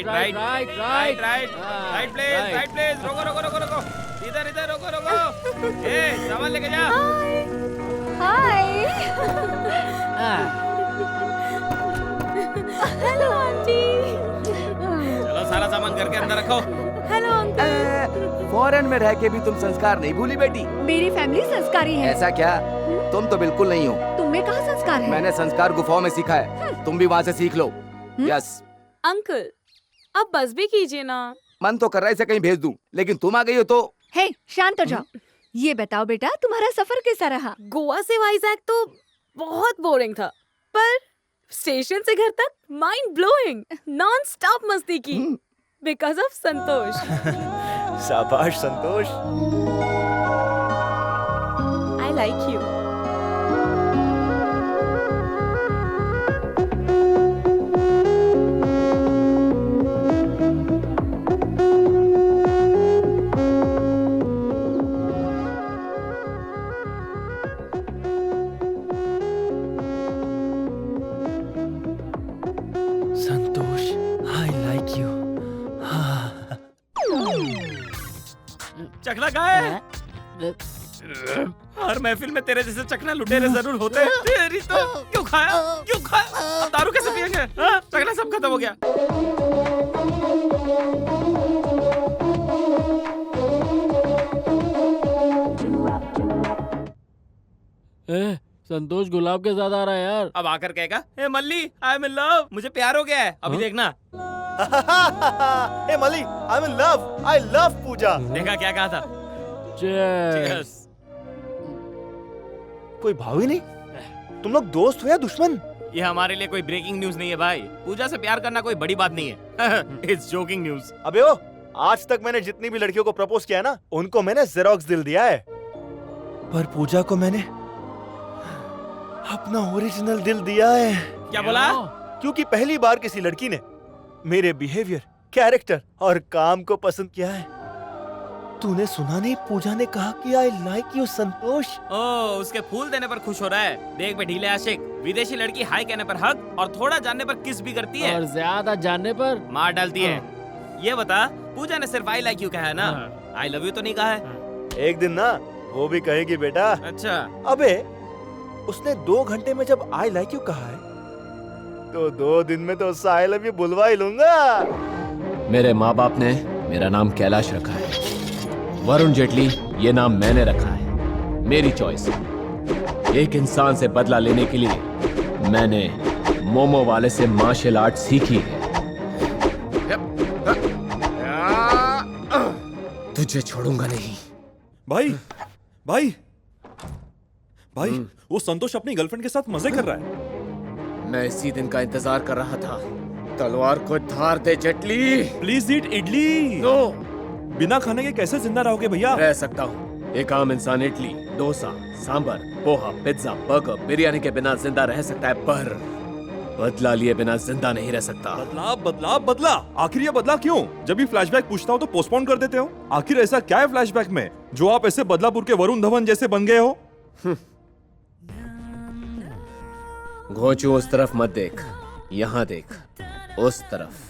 Right right right right right right please right please रोको रोको रोको रोको इधर इधर रोको रोको सामान लेके जा। Hi hello aunty. चलो सारा सामान घर के अंदर रखो। Hello uncle. फॉरेन में रह के भी तुम संस्कार नहीं भूली बेटी? मेरी फैमिली संस्कारी है। ऐसा क्या? तुम तो बिल्कुल नहीं हो। तुम में कहाँ संस्कार है? मैंने संस्कार गुफाओं में सीखा है, तुम भी वहाँ से सीख लो। यस। अंकल अब बस भी कीजिए ना। मन तो कर रहा है इसे कहीं भेज दूं, लेकिन तुम आ गई हो तो। हे शांत हो जाओ। ये बताओ बेटा तुम्हारा सफर कैसा रहा? गोवा से वाइजैक तो बहुत बोरिंग था, पर स्टेशन से घर तक माइंड ब्लोइंग, नॉन स्टॉप मस्ती की बिकॉज ऑफ संतोष। शाबाश Santosh. I like you. Santosh I like you. चखना कहाँ है? हर महफिल में तेरे जैसे चखना लुटेरे जरूर होते हैं। तेरी तो क्यों खाया अब दारू कैसे पिएंगे? हाँ? चखना सब खत्म हो गया। संतोष गुलाब के साथ आ रहा है यार। अब आकर कहेगा ए मल्ली आई एम इन लव, मुझे प्यार हो गया है। अभी देखना। हे मली I am in love, I love Puja. देखा क्या कहा था? Cheers. कोई भाव ही नहीं। तुम लोग दोस्त हो या दुश्मन? ये हमारे लिए कोई ब्रेकिंग न्यूज नहीं है भाई। पूजा से प्यार करना कोई बड़ी बात नहीं है। It's joking news. अबे ओ, आज तक मैंने जितनी भी लड़कियों को प्रपोज किया है ना, उनको मैंने जेरोक्स दिल दिया है, पर पूजा को मैंने अपना ओरिजिनल दिल दिया है। क्या बोला? क्योंकि पहली बार किसी लड़की ने मेरे बिहेवियर, कैरेक्टर और काम को पसंद किया है। तूने सुना नहीं, पूजा ने कहा कि आई लाइक यू संतोष। ओ, उसके फूल देने पर खुश हो रहा है। देख बे ढीले आशिक, विदेशी लड़की हाय कहने पर हक और थोड़ा जानने पर किस भी करती है और ज्यादा जानने पर मार डालती है। ये बता, पूजा ने सिर्फ आई लाइक यू कहा है ना, आई लव यू तो नहीं कहा है? एक दिन ना वो भी कहेगी बेटा। अच्छा। अबे उसने 2 घंटे में जब आई लाइक यू कहा है, तो 2 दिन में तो उससे आई लव यू बुलवा ही लूंगा। मेरे माँ बाप ने मेरा नाम कैलाश रखा है, वरुण जेटली ये नाम मैंने रखा है, मेरी चॉइस। एक इंसान से बदला लेने के लिए मैंने मोमो वाले से मार्शल आर्ट सीखी है। तुझे छोड़ूंगा नहीं। भाई भाई भाई वो संतोष अपनी गर्लफ्रेंड के साथ मजे कर रहा है। मैं इसी दिन का इंतजार कर रहा था। तलवार को धार दे Jaitley. Please eat idli. No. बिना खाने के कैसे जिंदा रहोगे भैया? रह सकता हूँ। एक आम इंसान इडली, डोसा, सांबर, पोहा, पिज्जा, बर्गर, बिरयानी के बिना जिंदा रह सकता है, पर बदला लिए बिना जिंदा नहीं रह सकता। बदला बदला बदला, आखिर ये बदला क्यों? जब भी फ्लैशबैक पूछता हूँ तो पोस्टपोन कर देते हो। आखिर ऐसा क्या है फ्लैशबैक में जो आप ऐसे बदलापुर के वरुण धवन जैसे बन गए हो? घोंचू उस तरफ मत देख, यहाँ देख, उस तरफ।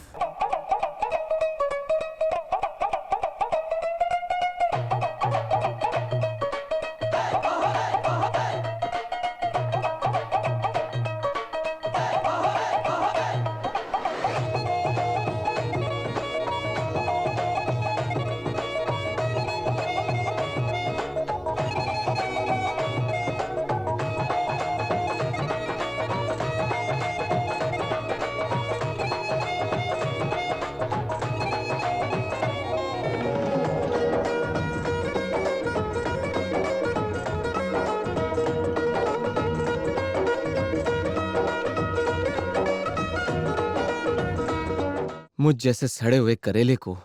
मुझ जैसे सड़े हुए करेले को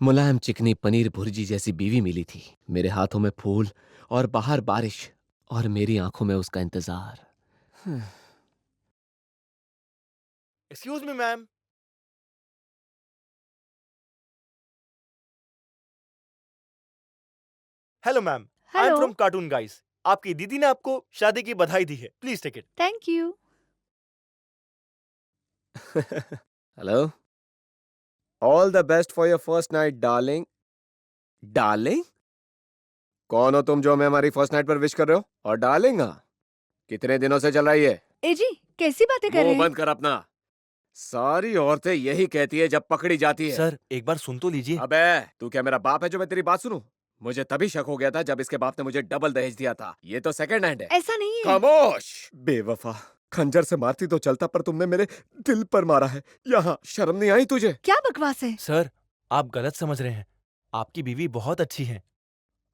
मुलायम चिकनी पनीर भुर्जी जैसी बीवी मिली थी। मेरे हाथों में फूल और बाहर बारिश और मेरी आंखों में उसका इंतजार। Excuse me ma'am. Hello ma'am, I am hello. From cartoon guys. आपकी दीदी ने आपको शादी की बधाई दी है, please take it. Thank you. Hello. All the best for your first night darling. Darling? कौन हो तुम जो हमें हमारी फर्स्ट नाइट पर विश कर रहे हो? और डार्लिंग कितने दिनों से चल रही है? ए जी कैसी बातें कर रहे मुंह हैं? बंद कर अपना। सारी औरतें यही कहती है जब पकड़ी जाती है। सर एक बार सुन तो लीजिए। अबे तू क्या मेरा बाप है जो मैं तेरी बात सुनूं? मुझे तभी शक हो गया था जब इसके बाप ने मुझे डबल दहेज दिया था। ये तो सेकंड हैंड है। ऐसा नहीं है। खामोश बेवफा। खंजर से मारती तो चलता पर तुमने मेरे दिल पर मारा है। यहाँ शर्म नहीं आई तुझे? क्या बकवास है? सर आप गलत समझ रहे हैं, आपकी बीवी बहुत अच्छी है।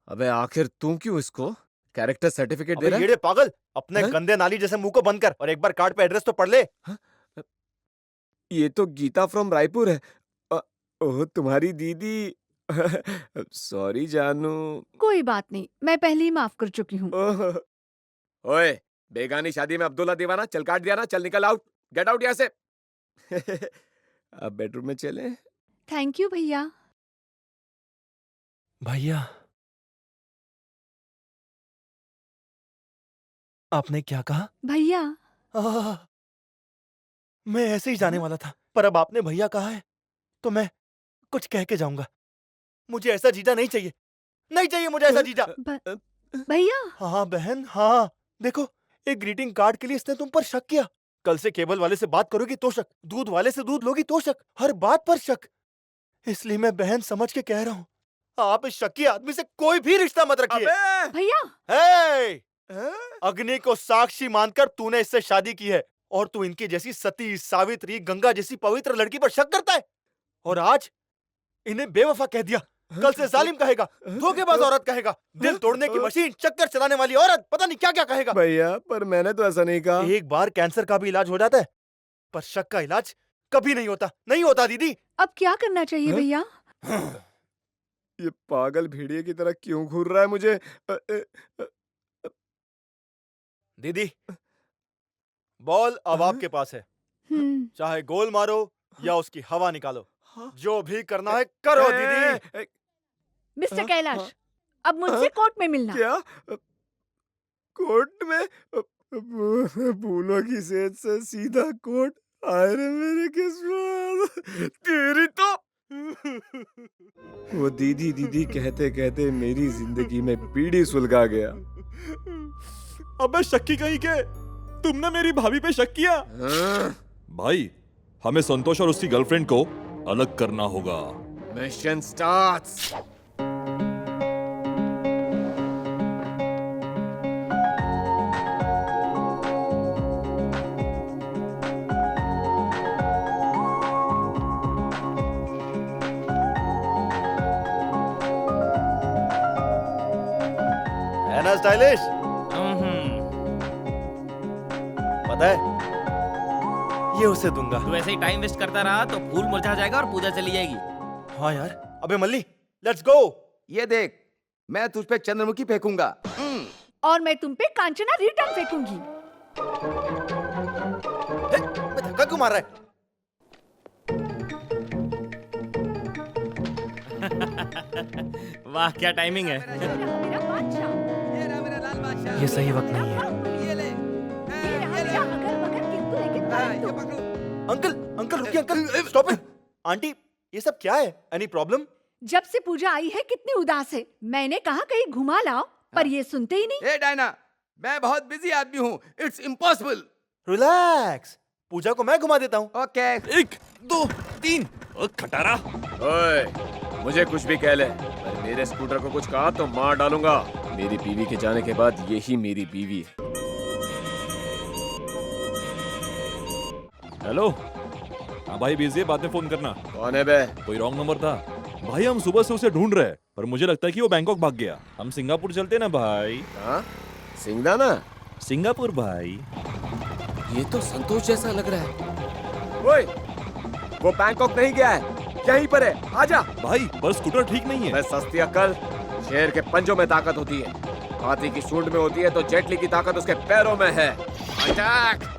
अबे आखिर तू क्यों इसको कैरेक्टर सर्टिफिकेट दे अबे रहा है? ये पागल, अपने हैं? गंदे नाली जैसे मुंह को बंद कर और एक बार कार्ड पे एड्रेस तो पढ़ ले। ये तो गीता फ्रॉम रायपुर है। ओह तुम्हारी दीदी। सॉरी जानू। कोई बात नहीं, मैं पहले ही माफ कर चुकी हूँ। ओह, ओए बेगानी शादी में अब्दुल्ला दीवाना चल काट दिया ना। चल निकल आउट, गेट आउट यहाँ से। अब बेडरूम में चले। थैंक यू भैया। भैया आपने क्या कहा? भैया आह, मैं ऐसे ही जाने वाला था, पर अब आपने भैया कहा है तो मैं कुछ कह के जाऊंगा। मुझे ऐसा जीजा नहीं चाहिए, नहीं चाहिए मुझे ऐसा जीजा। भैया हाँ बहन हाँ, देखो एक ग्रीटिंग कार्ड के लिए इसने तुम पर शक किया। कल से केबल वाले से बात करोगी तो शक, दूध वाले से दूध लोगी तो शक, हर बात पर शक। इसलिए मैं बहन समझ के कह रहा हूँ, आप इस शक्की आदमी से कोई भी रिश्ता मत रखिए। भैया हे! अग्नि को साक्षी मानकर तूने इससे शादी की है और तू इनकी जैसी सती, सावित्री, गंगा जैसी पवित्र लड़की पर शक करता है। और आज इन्हें बेवफा कह दिया, कल से जालिम कहेगा, धोखेबाज औरत कहेगा, दिल तोड़ने की मशीन, चक्कर चलाने वाली औरत, पता नहीं क्या क्या कहेगा। भैया पर मैंने तो ऐसा नहीं कहा। एक बार कैंसर का भी इलाज हो जाता है, पर शक का इलाज कभी नहीं होता, नहीं होता दीदी। अब क्या करना चाहिए भैया? ये पागल भेड़िए की तरह क्यों घूर रहा है मुझे? दीदी बॉल अब आपके पास है, चाहे गोल मारो या उसकी हवा निकालो, जो भी करना है करो दीदी। मिस्टर कैलाश, अब मुझसे कोर्ट में मिलना। क्या? कोर्ट में? फूलों की सेज से सीधा कोर्ट? आए रे मेरी किस्मत, तेरी तो। वो दीदी दीदी कहते कहते मेरी जिंदगी में बीड़ी सुलगा गया। अबे शक्की कहीं के, तुमने मेरी भाभी पे शक किया? भाई हमें संतोष और उसकी गर्लफ्रेंड को अलग करना होगा। Mission starts. है ना स्टाइलिश? पता है ये उसे दूंगा। तू ऐसे ही टाइम वेस्ट करता रहा तो फूल मुरझा जाएगा और पूजा चली जाएगी। हाँ यार, अबे मल्ली लेट्स गो। ये देख, मैं तुझ पे चंद्रमुखी फेंकूंगा। और मैं तुम पे कांचना रिटर्न फेंकूंगी। धक्का क्यों मार रहा है? वाह क्या टाइमिंग है। मेरा बादशाह। ये सही वक्त नहीं है। अंकल अंकल रुकिए अंकल, स्टॉप इट। आंटी ये सब क्या है? Any problem? जब से पूजा आई है कितनी उदास है। मैंने कहा कहीं घुमा लाओ, पर ये सुनते ही नहीं। ए डायना, मैं बहुत बिजी आदमी हूँ, इट्स इम्पॉसिबल। रिलैक्स, पूजा को मैं घुमा देता हूँ। ओके। 1 2 3 खटारा। ओए, मुझे कुछ भी कह ले, पर मेरे स्कूटर को कुछ कहा तो मार डालूंगा। मेरी बीवी के जाने के बाद यही मेरी बीवी है। हेलो। हाँ भाई बिजी है, बाद में फोन करना। कौन है बे? कोई रॉन्ग नंबर था भाई, हम सुबह से उसे ढूंढ रहे हैं, पर मुझे लगता है कि वो बैंकॉक भाग गया। हम सिंगापुर चलते ना भाई। हाँ? सिंगदाना? सिंगापुर भाई। ये तो संतोष जैसा लग रहा है। ओए, वो बैंकॉक नहीं गया है, यहीं पर है, आजा। भाई पर स्कूटर ठीक नहीं है। मैं सस्ती अक्ल, शेर के पंजों में ताकत होती है, हाथी की सूंड में होती है तो जेटली की ताकत उसके पैरों में है। अटैक!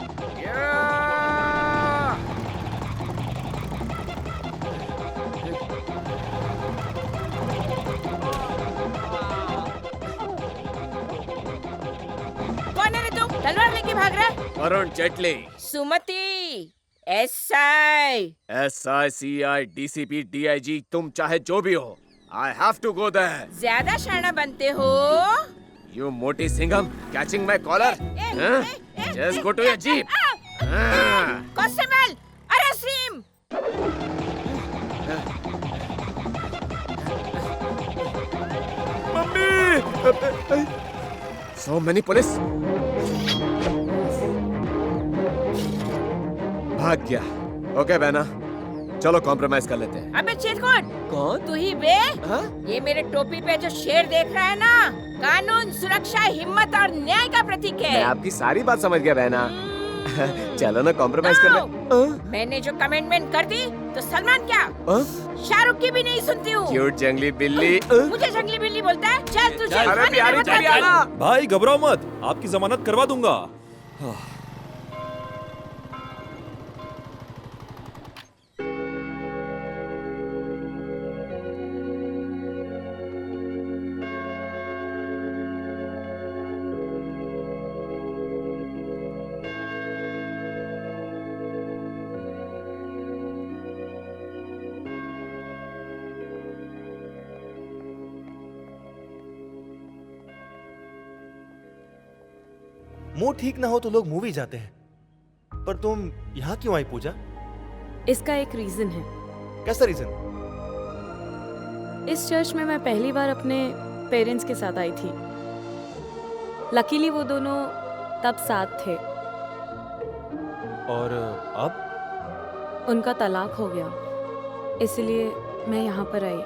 कौन है रे तू? तलवार लेके भाग रहा है? वरुण जेटली। सुमति, SI SICI DCP DIG तुम चाहे जो भी हो, I have to go there. ज्यादा शाना बनते हो। You मोटी Singham, catching my collar? Huh? Just go to your jeep. Constable, arrest him. So many police. भाग गया। ओके बहना, चलो कॉम्प्रोमाइज कर लेते हैं। अबे चीरकोट, कौन? तू ही बे? हाँ? ये मेरे टोपी पे जो शेर देख रहा है ना, कानून, सुरक्षा, हिम्मत और न्याय का प्रतीक मैं है। आपकी सारी बात समझ गया बहना। चलो ना कॉम्प्रोमाइज कर ले। मैंने जो कमेंटमेंट कर दी तो सलमान क्या, शाहरुख की भी नहीं सुनती हूँ। क्यूट जंगली बिल्ली। मुझे जंगली बिल्ली बोलता है? चल तू चल। अरे प्यारी चली आना। भाई घबराओ मत, आपकी जमानत करवा दूंगा। मूड ठीक ना हो तो लोग मूवी जाते हैं, पर तुम यहाँ क्यों आई पूजा? इसका एक रीजन है। कैसा रीजन? इस चर्च में मैं पहली बार अपने पेरेंट्स के साथ आई थी। लकीली वो दोनों तब साथ थे। और अब? उनका तलाक हो गया, इसलिए मैं यहाँ पर आई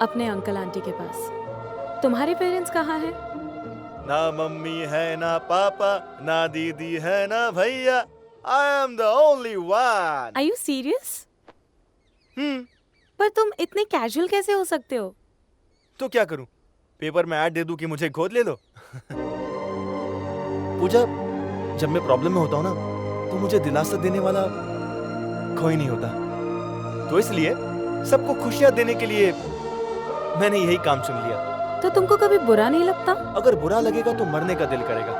अपने अंकल आंटी के पास। तुम्हारे पेरेंट्स कहाँ हैं? ना मम्मी है ना पापा, ना दीदी है ना भैया। I am the only one. Are you serious? पर तुम इतने कैजुअल कैसे हो सकते हो? तो क्या करूं? पेपर में ऐड दे दूं कि मुझे गोद ले लो? पूजा, जब मैं प्रॉब्लम में होता हूं ना, तो मुझे दिलासा देने वाला कोई नहीं होता। तो इसलिए सबको खुशियां देने के लिए मैंने यही काम चुन लिया। तो तुमको कभी बुरा नहीं लगता? अगर बुरा लगेगा तो मरने का दिल करेगा।